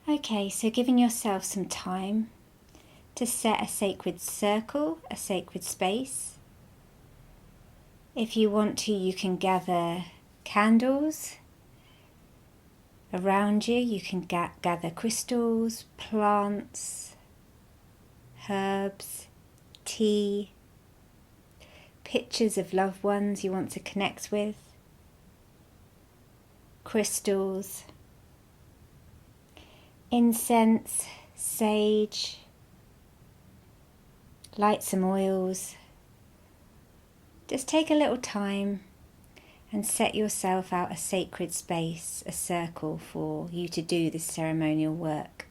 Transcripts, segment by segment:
Okay, so giving yourself some time to set a sacred circle, a sacred space. If you want to, you can gather candles around you. You can gather crystals, plants, herbs, tea, pictures of loved ones you want to connect with, crystals, incense, sage, light some oils. Just take a little time and set yourself out a sacred space, a circle for you to do this ceremonial work.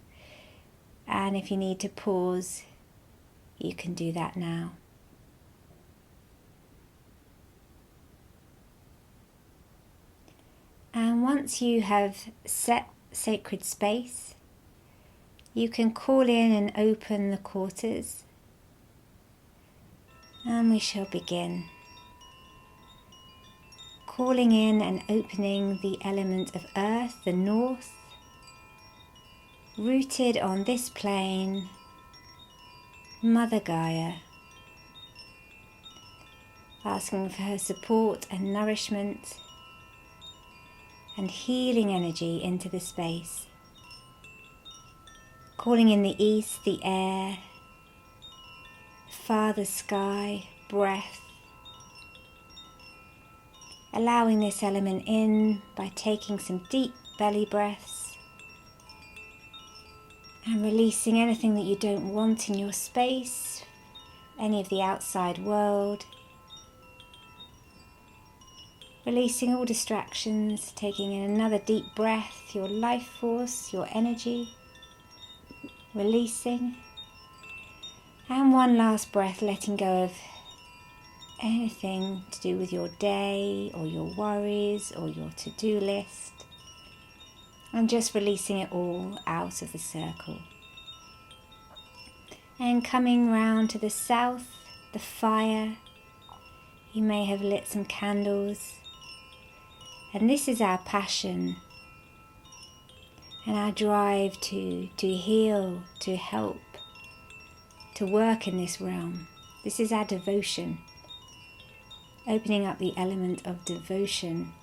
And if you need to pause, you can do that now. And once you have set sacred space, you can call in and open the quarters. And we shall begin. Calling in and opening the element of earth, the north, rooted on this plane, Mother Gaia, asking for her support and nourishment and healing energy into the space. Calling in the east, the air, Father Sky, breath. Allowing this element in by taking some deep belly breaths and releasing anything that you don't want in your space, any of the outside world. Releasing all distractions, taking in another deep breath, your life force, your energy, releasing. And one last breath, letting go of anything to do with your day or your worries or your to-do list, and just releasing it all out of the circle. And coming round to the south, the fire, you may have lit some candles, and this is our passion and our drive to heal, to help, to work in this realm. This is our devotion. Opening up the element of devotion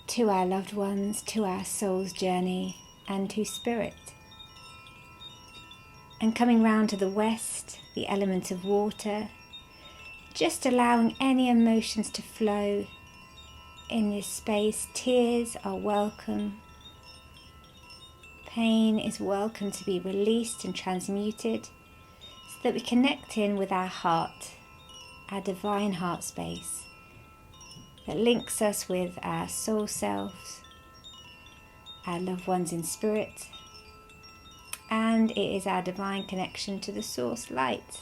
to our loved ones, to our soul's journey, and to spirit. And coming round to the west, the element of water, just allowing any emotions to flow in this space. Tears are welcome. Pain is welcome to be released and transmuted so that we connect in with our heart, our divine heart space that links us with our soul selves, our loved ones in spirit, and it is our divine connection to the source light.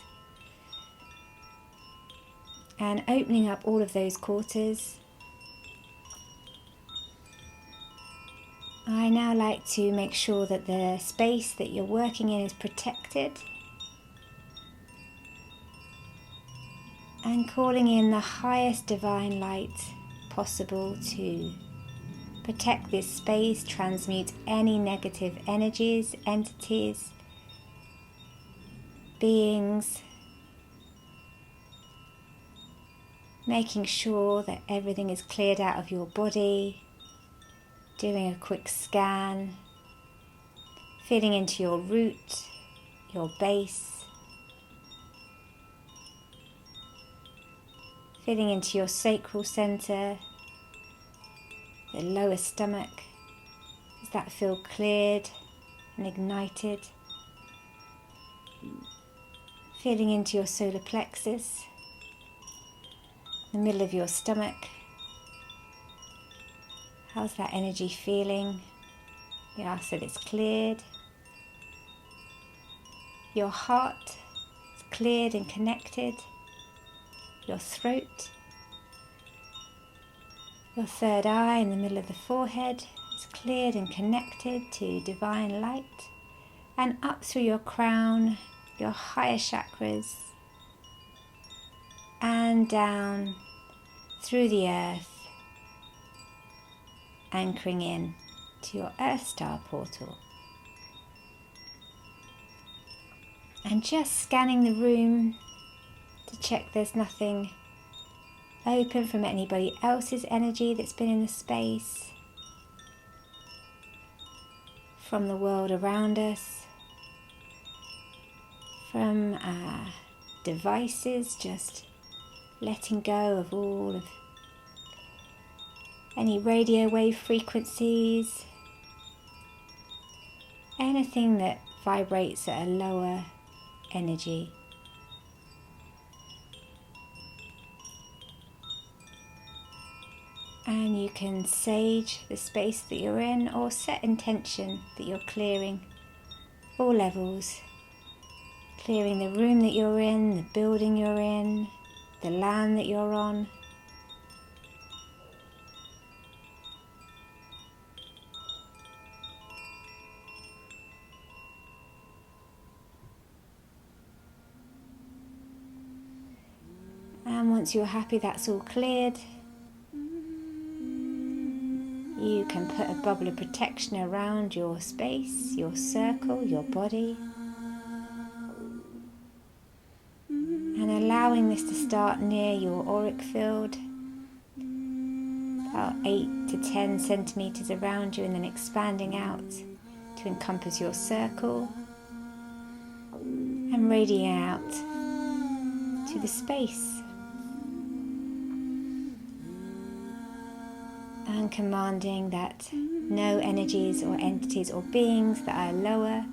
And opening up all of those quarters, I now like to make sure that the space that you're working in is protected, and calling in the highest divine light possible to protect this space, transmute any negative energies, entities, beings, making sure that everything is cleared out of your body, doing a quick scan, feeling into your root, your base, feeling into your sacral center, the lower stomach. Does that feel cleared and ignited? Feeling into your solar plexus, the middle of your stomach. How's that energy feeling? You ask that it's cleared. Your heart is cleared and connected. Your throat, your third eye in the middle of the forehead is cleared and connected to divine light, and up through your crown, your higher chakras, and down through the earth, anchoring in to your Earth Star portal. And just scanning the room to check there's nothing open from anybody else's energy that's been in the space, from the world around us, from our devices, just letting go of all of any radio wave frequencies, anything that vibrates at a lower energy. And you can sage the space that you're in or set intention that you're clearing all levels. Clearing the room that you're in, the building you're in, the land that you're on. And once you're happy that's all cleared, you can put a bubble of protection around your space, your circle, your body. And allowing this to start near your auric field, about 8 to 10 centimeters around you, and then expanding out to encompass your circle and radiating out to the space. And commanding that no energies or entities or beings that are lower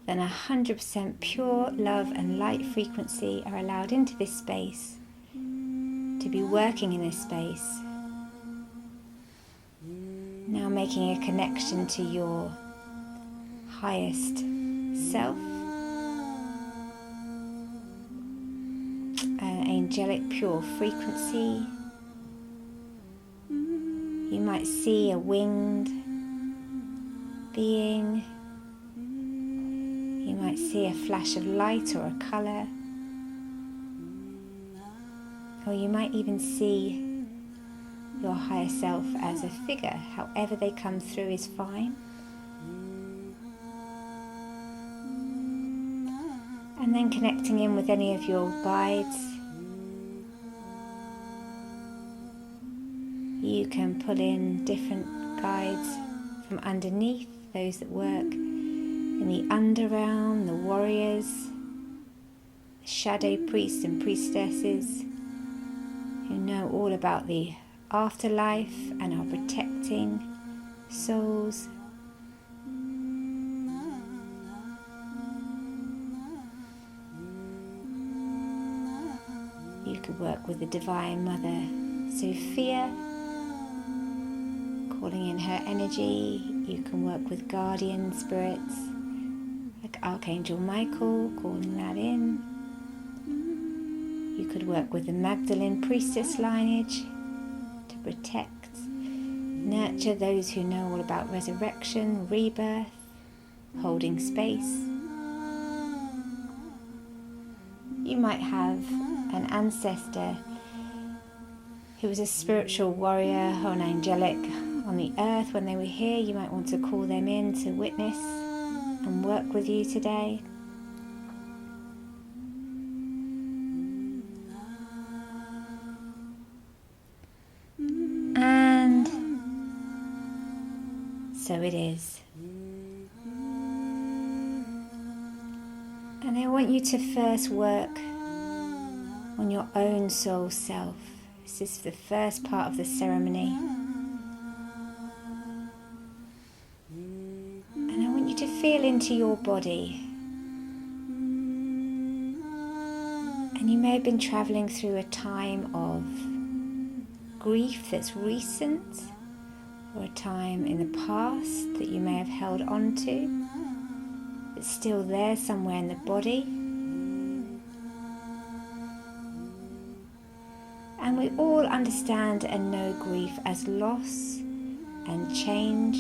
than 100% pure love and light frequency are allowed into this space, to be working in this space. Now making a connection to your highest self, an angelic pure frequency. You might see a winged being. You might see a flash of light or a colour. Or you might even see your higher self as a figure. However they come through is fine. And then connecting in with any of your guides. You can pull in different guides from underneath, those that work in the underground, the warriors, the shadow priests and priestesses who know all about the afterlife and are protecting souls. You could work with the Divine Mother Sophia, calling in her energy. You can work with guardian spirits like Archangel Michael, calling that in. You could work with the Magdalene priestess lineage to protect, nurture those who know all about resurrection, rebirth, holding space. You might have an ancestor who was a spiritual warrior or an angelic on the earth when they were here. You might want to call them in to witness and work with you today. And so it is. And I want you to first work on your own soul self. This is the first part of the ceremony. And I want you to feel into your body. And you may have been traveling through a time of grief that's recent, or a time in the past that you may have held on to. It's still there somewhere in the body. And we all understand and know grief as loss and change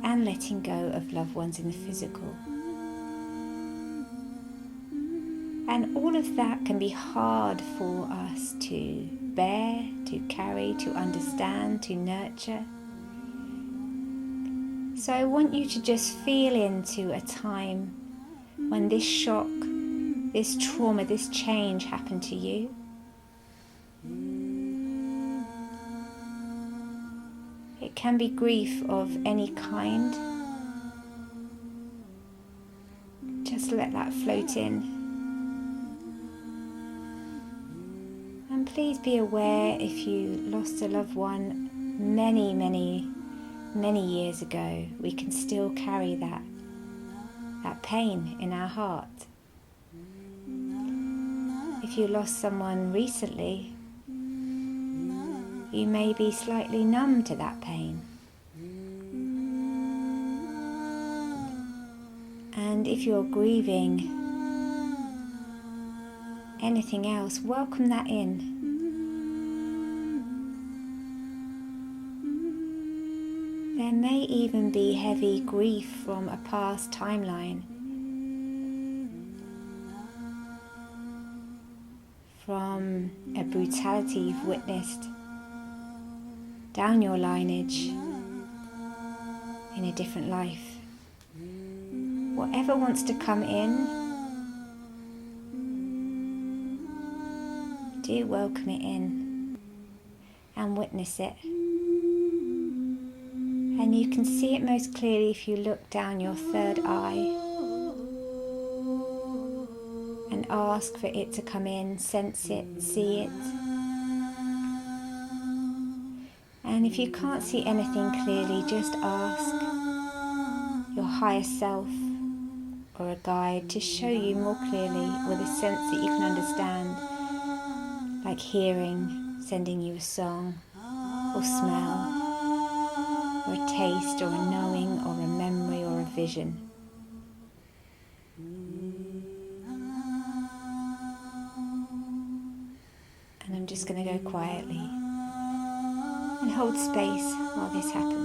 and letting go of loved ones in the physical. And all of that can be hard for us to bear, to carry, to understand, to nurture. So I want you to just feel into a time when this shock, this trauma, this change happened to you. It can be grief of any kind. Just let that float in. And please be aware if you lost a loved one many years ago, we can still carry that pain in our heart. If you lost someone recently, you may be slightly numb to that pain. And if you're grieving anything else, welcome that in. There may even be heavy grief from a past timeline, from a brutality you've witnessed down your lineage in a different life. Whatever wants to come in, do welcome it in and witness it. And you can see it most clearly if you look down your third eye and ask for it to come in, sense it, see it. And if you can't see anything clearly, just ask your higher self or a guide to show you more clearly with a sense that you can understand, like hearing, sending you a song or smell, or a taste, or a knowing, or a memory, or a vision. And I'm just going to go quietly and hold space while this happens.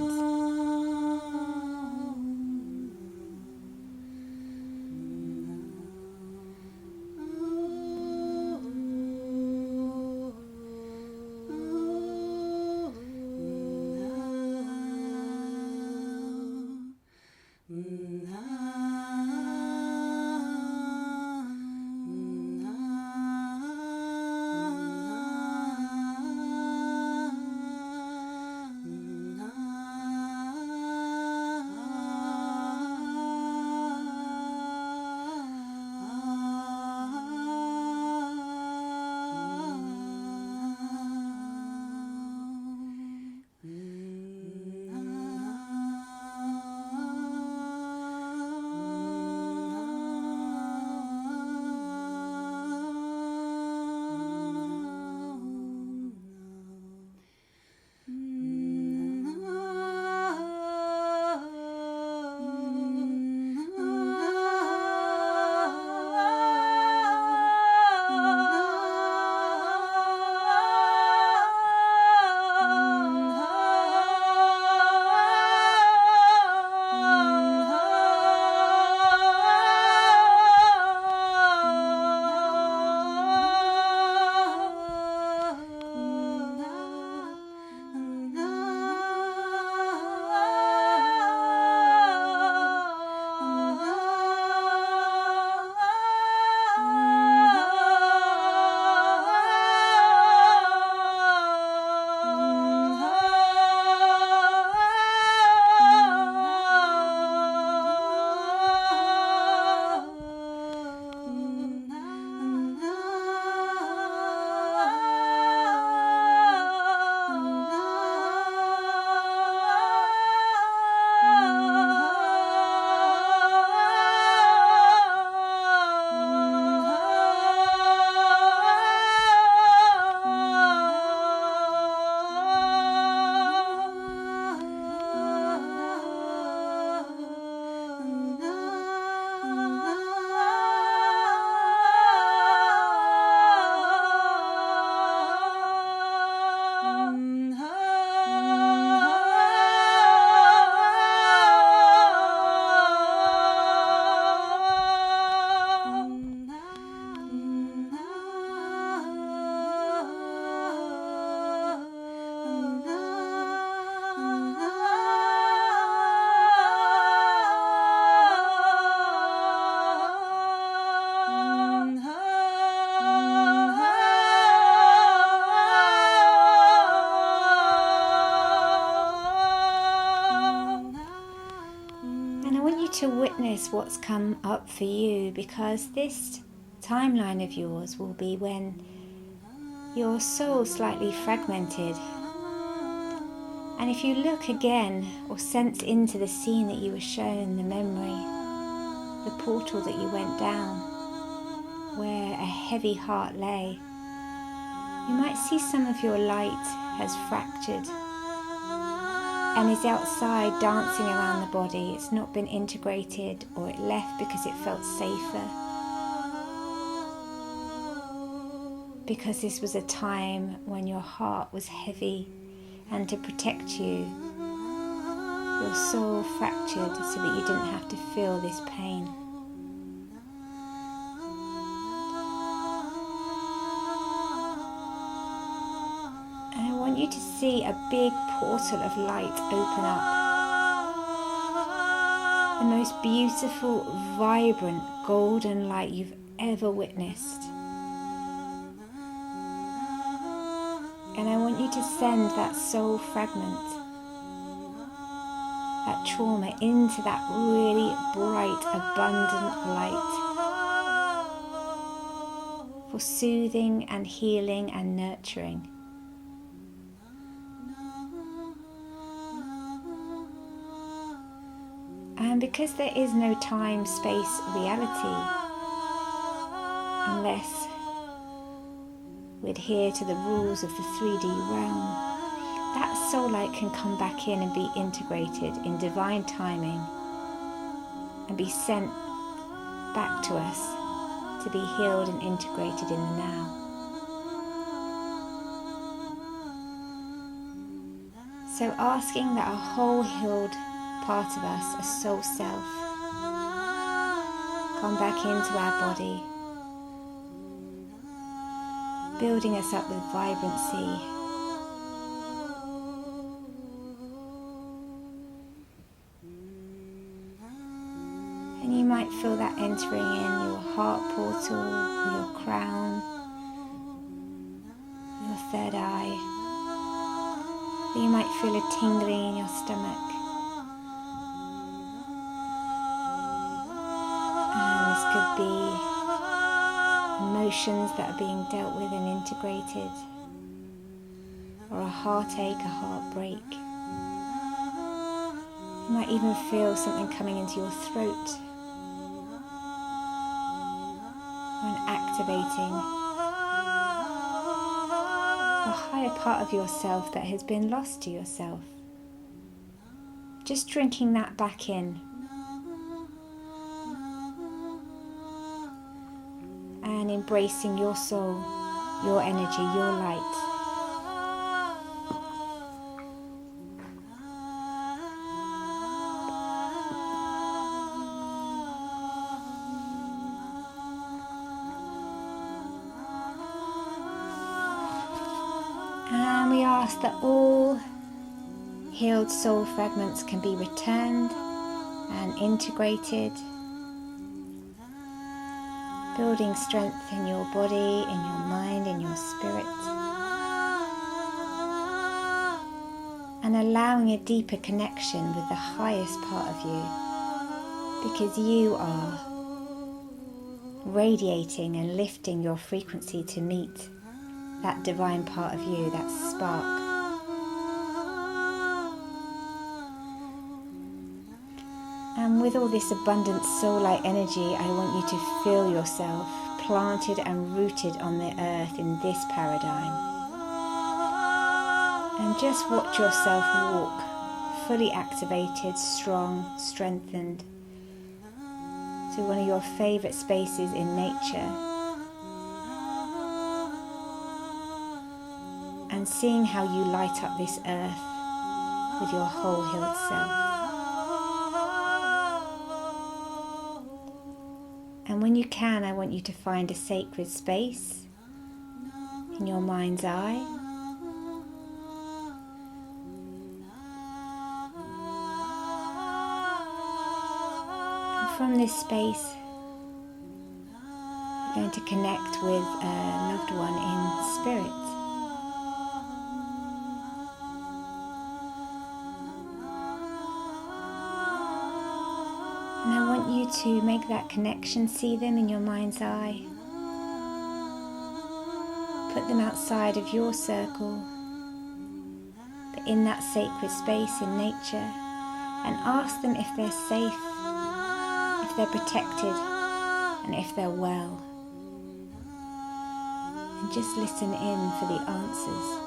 want you to witness what's come up for you, because this timeline of yours will be when your soul slightly fragmented. And if you look again or sense into the scene that you were shown, the memory, the portal that you went down, where a heavy heart lay, you might see some of your light has fractured and is outside dancing around the body. It's not been integrated, or it left because it felt safer. Because this was a time when your heart was heavy, and to protect you, your soul fractured so that you didn't have to feel this pain. And I want you to see a big portal of light open up. The most beautiful, vibrant, golden light you've ever witnessed. And I want you to send that soul fragment, that trauma, into that really bright, abundant light for soothing and healing and nurturing. And because there is no time, space, reality, unless we adhere to the rules of the 3D realm, that soul light can come back in and be integrated in divine timing and be sent back to us to be healed and integrated in the now. So asking that our whole healed part of us, a soul self, come back into our body, building us up with vibrancy. And you might feel that entering in your heart portal, your crown, your third eye. Or you might feel a tingling in your stomach. And this could be emotions that are being dealt with and integrated, or a heartache, a heartbreak. You might even feel something coming into your throat, and activating a higher part of yourself that has been lost to yourself. Just drinking that back in. And embracing your soul, your energy, your light. And we ask that all healed soul fragments can be returned and integrated, building strength in your body, in your mind, in your spirit, and allowing a deeper connection with the highest part of you, because you are radiating and lifting your frequency to meet that divine part of you, that spark. And with all this abundant soul light energy, I want you to feel yourself planted and rooted on the earth in this paradigm. And just watch yourself walk, fully activated, strong, strengthened, to one of your favourite spaces in nature. And seeing how you light up this earth with your whole healed self. And when you can, I want you to find a sacred space in your mind's eye. And from this space, you're going to connect with a loved one in spirit. And I want you to make that connection, see them in your mind's eye. Put them outside of your circle, but in that sacred space in nature, and ask them if they're safe, if they're protected, and if they're well. And just listen in for the answers.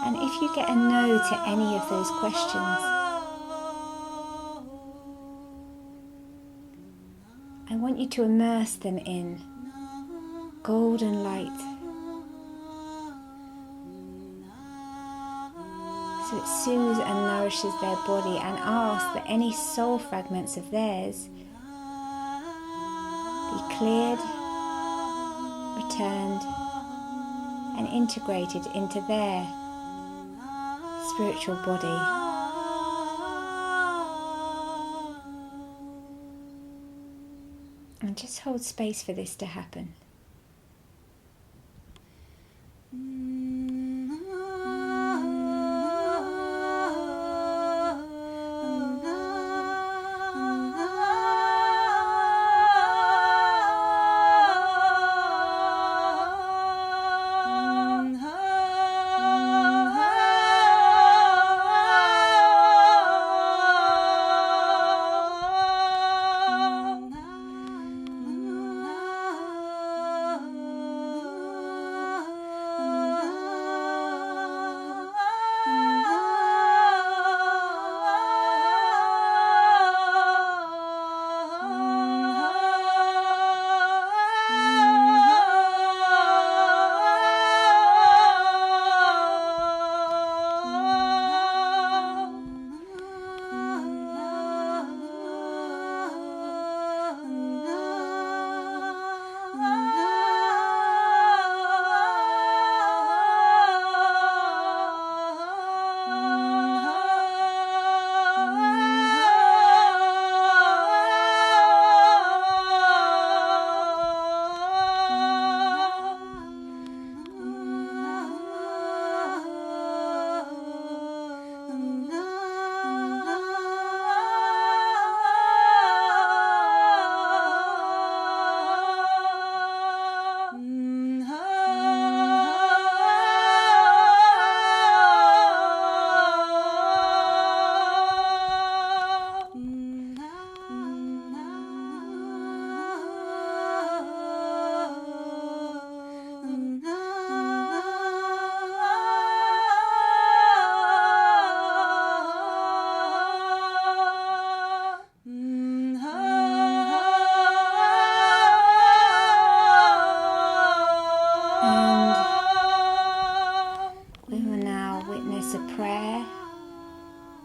And if you get a no to any of those questions, I want you to immerse them in golden light. So it soothes and nourishes their body, and ask that any soul fragments of theirs be cleared, returned, and integrated into their spiritual body. And just hold space for this to happen.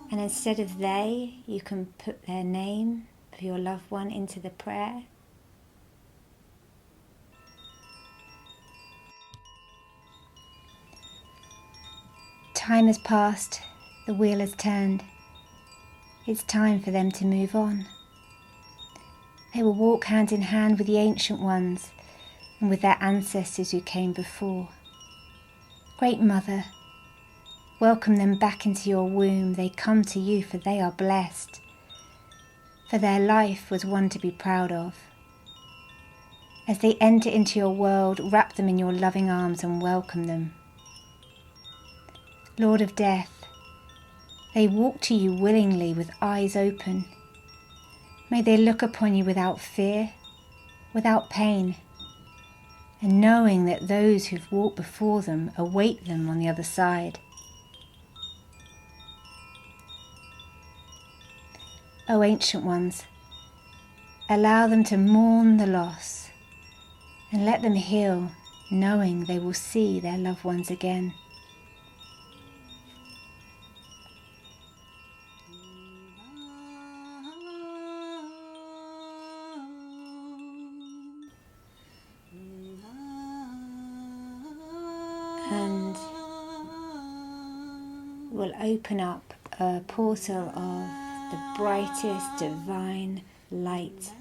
And instead of they, you can put their name of your loved one into the prayer. Time has passed, the wheel has turned. It's time for them to move on. They will walk hand in hand with the ancient ones and with their ancestors who came before. Great Mother, welcome them back into your womb. They come to you, for they are blessed. For their life was one to be proud of. As they enter into your world, wrap them in your loving arms and welcome them. Lord of Death, they walk to you willingly with eyes open. May they look upon you without fear, without pain, and knowing that those who've walked before them await them on the other side. O ancient ones, allow them to mourn the loss and let them heal knowing they will see their loved ones again. And we'll open up a portal of the brightest divine light.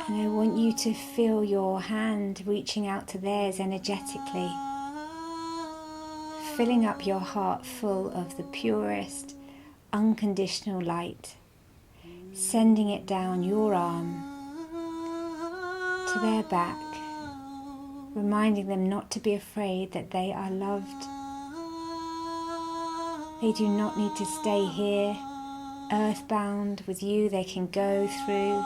And I want you to feel your hand reaching out to theirs energetically, filling up your heart full of the purest, unconditional light, sending it down your arm to their back, reminding them not to be afraid, that they are loved. They do not need to stay here, earthbound with you. They can go through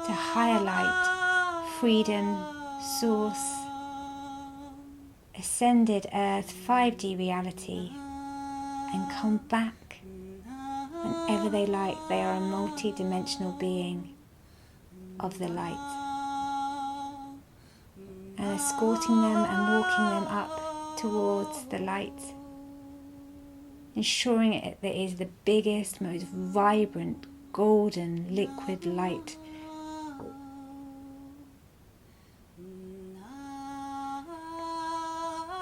to higher light, freedom, source, ascended earth, 5D reality, and come back whenever they like. They are a multi-dimensional being of the light. And escorting them and walking them up towards the light, ensuring it is the biggest, most vibrant, golden, liquid light.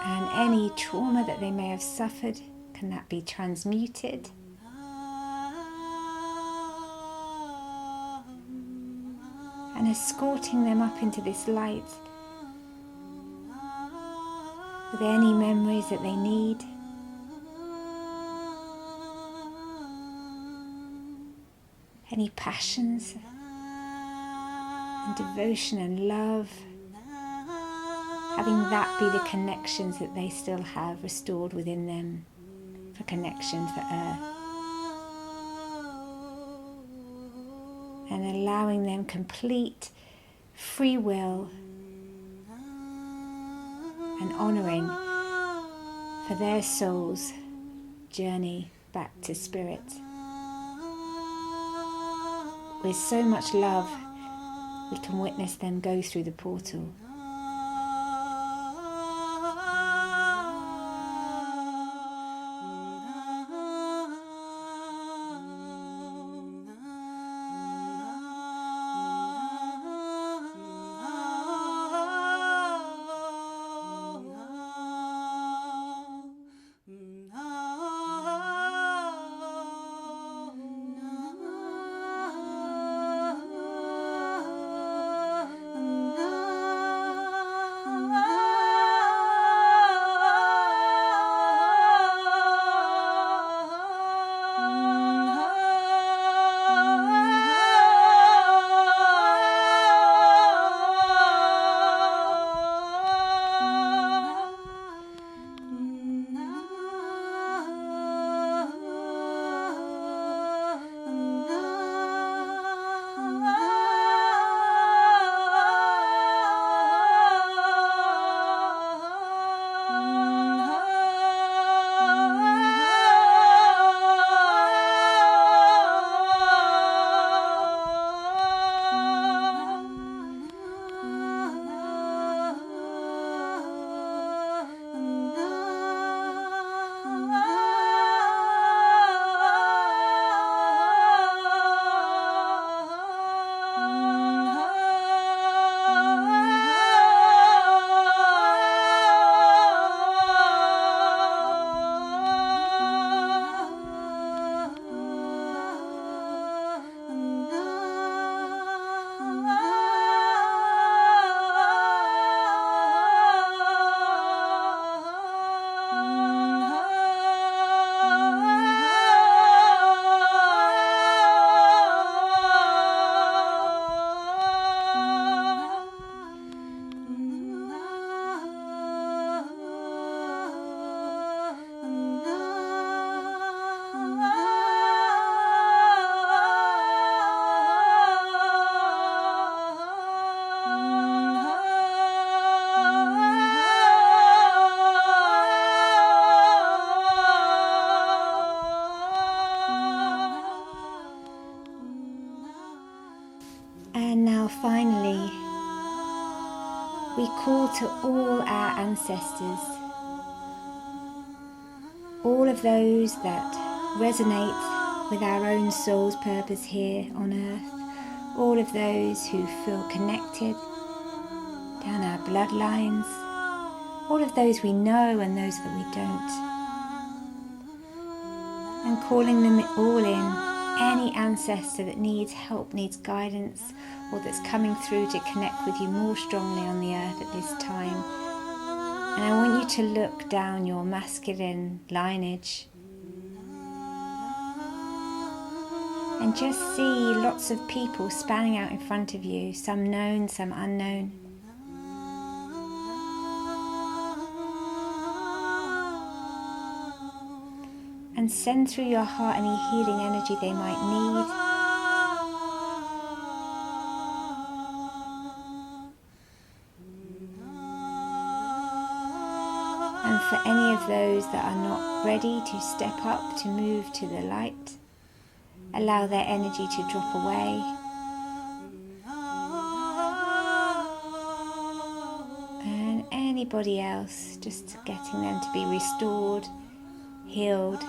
And any trauma that they may have suffered, can that be transmuted? And escorting them up into this light with any memories that they need. Any passions and devotion and love, having that be the connections that they still have restored within them, for connection for earth. And allowing them complete free will and honouring for their soul's journey back to spirit. With so much love, we can witness them go through the portal. And now finally, we call to all our ancestors, all of those that resonate with our own soul's purpose here on earth, all of those who feel connected down our bloodlines, all of those we know and those that we don't, and calling them all in. Any ancestor that needs help, needs guidance, or that's coming through to connect with you more strongly on the earth at this time. And I want you to look down your masculine lineage and just see lots of people spanning out in front of you, some known, some unknown. And send through your heart any healing energy they might need. And for any of those that are not ready to step up, to move to the light, allow their energy to drop away. And anybody else, just getting them to be restored, healed,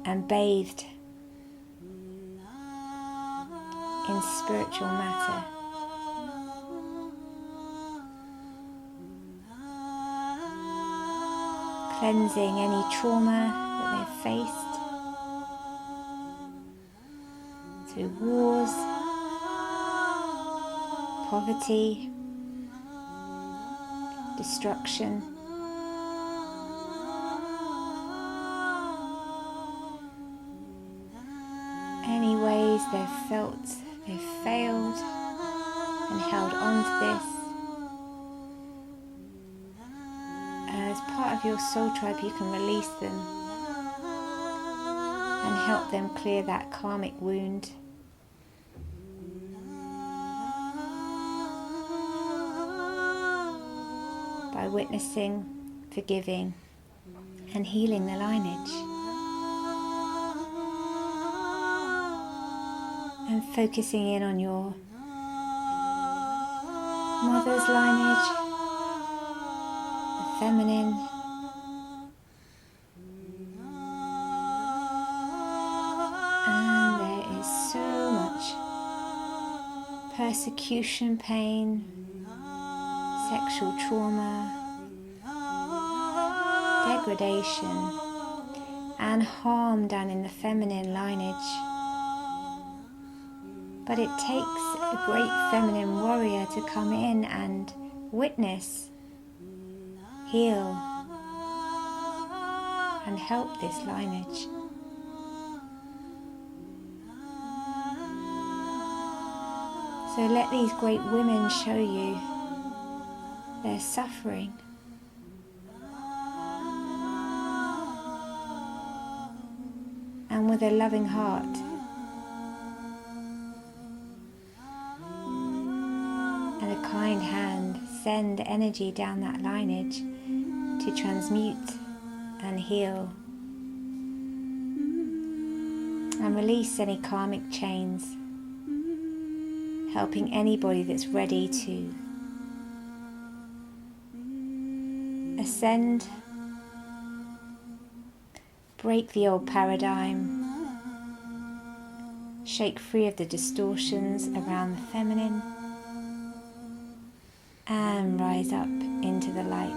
and bathed in spiritual matter. Cleansing any trauma that they've faced through wars, poverty, destruction. Any ways they've felt they've failed and held on to this. As part of your soul tribe, you can release them and help them clear that karmic wound. By witnessing, forgiving, and healing the lineage. And focusing in on your mother's lineage, the feminine, and there is so much persecution, pain, sexual trauma, degradation, and harm done in the feminine lineage. But it takes a great feminine warrior to come in and witness, heal, and help this lineage. So let these great women show you their suffering. And with a loving heart, and a kind hand, send energy down that lineage to transmute and heal and release any karmic chains, helping anybody that's ready to ascend, break the old paradigm, shake free of the distortions around the feminine, and rise up into the light.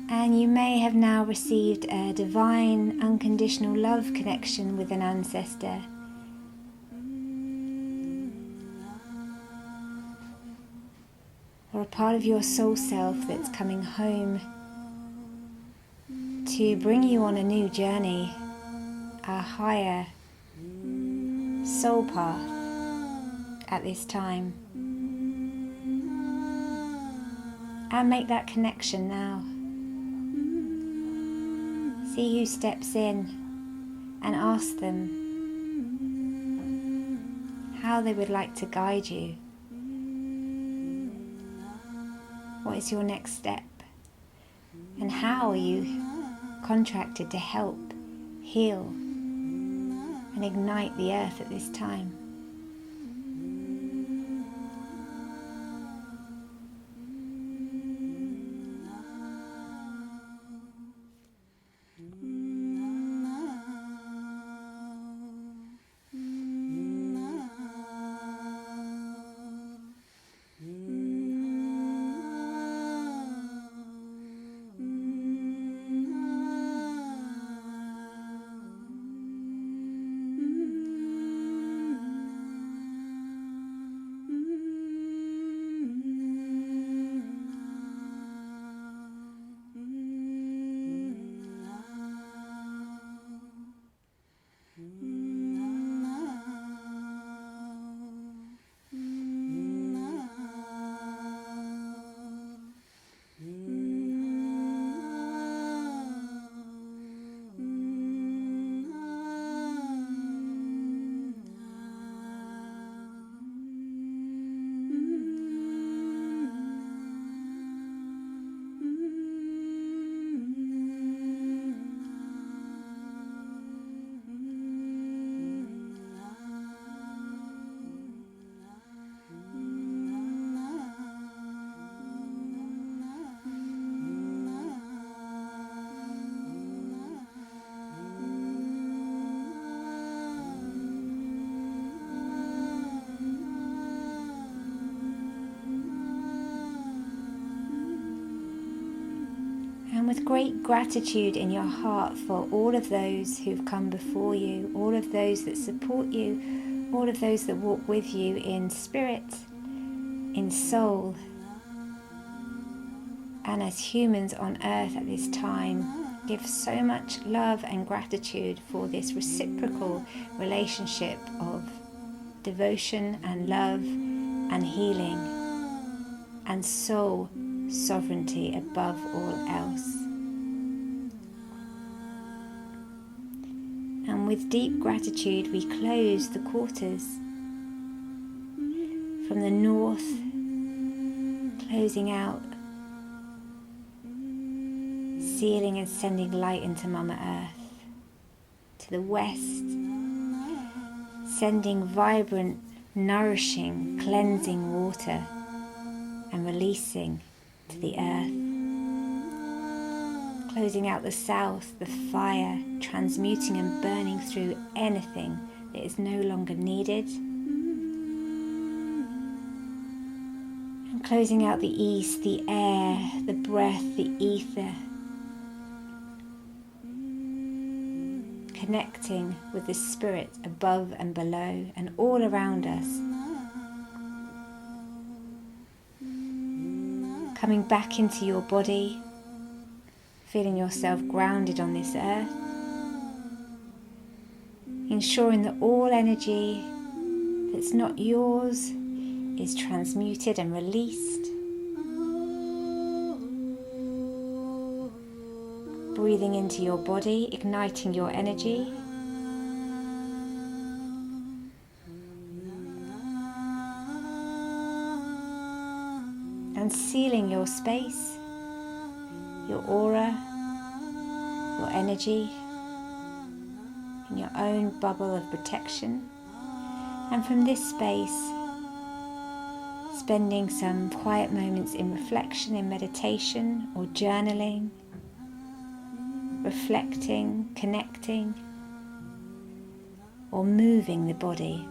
And you may have now received a divine, unconditional love connection with an ancestor. Or a part of your soul self that's coming home to bring you on a new journey, a higher soul path at this time. And make that connection now. See who steps in and ask them how they would like to guide you. What is your next step? And how are you contracted to help, heal, and ignite the earth at this time? And with great gratitude in your heart for all of those who've come before you, all of those that support you, all of those that walk with you in spirit, in soul, and as humans on earth at this time, give so much love and gratitude for this reciprocal relationship of devotion and love and healing and soul sovereignty above all else. And with deep gratitude we close the quarters from the north, closing out, sealing and sending light into Mama Earth. To the west, sending vibrant, nourishing, cleansing water and releasing to the earth. Closing out the south, the fire, transmuting and burning through anything that is no longer needed. And closing out the east, the air, the breath, the ether. Connecting with the spirit above and below and all around us. Coming back into your body, feeling yourself grounded on this earth, ensuring that all energy that's not yours is transmuted and released. Breathing into your body, igniting your energy. And sealing your space, your aura, your energy, in your own bubble of protection. And from this space, spending some quiet moments in reflection, in meditation or journaling, reflecting, connecting, or moving the body.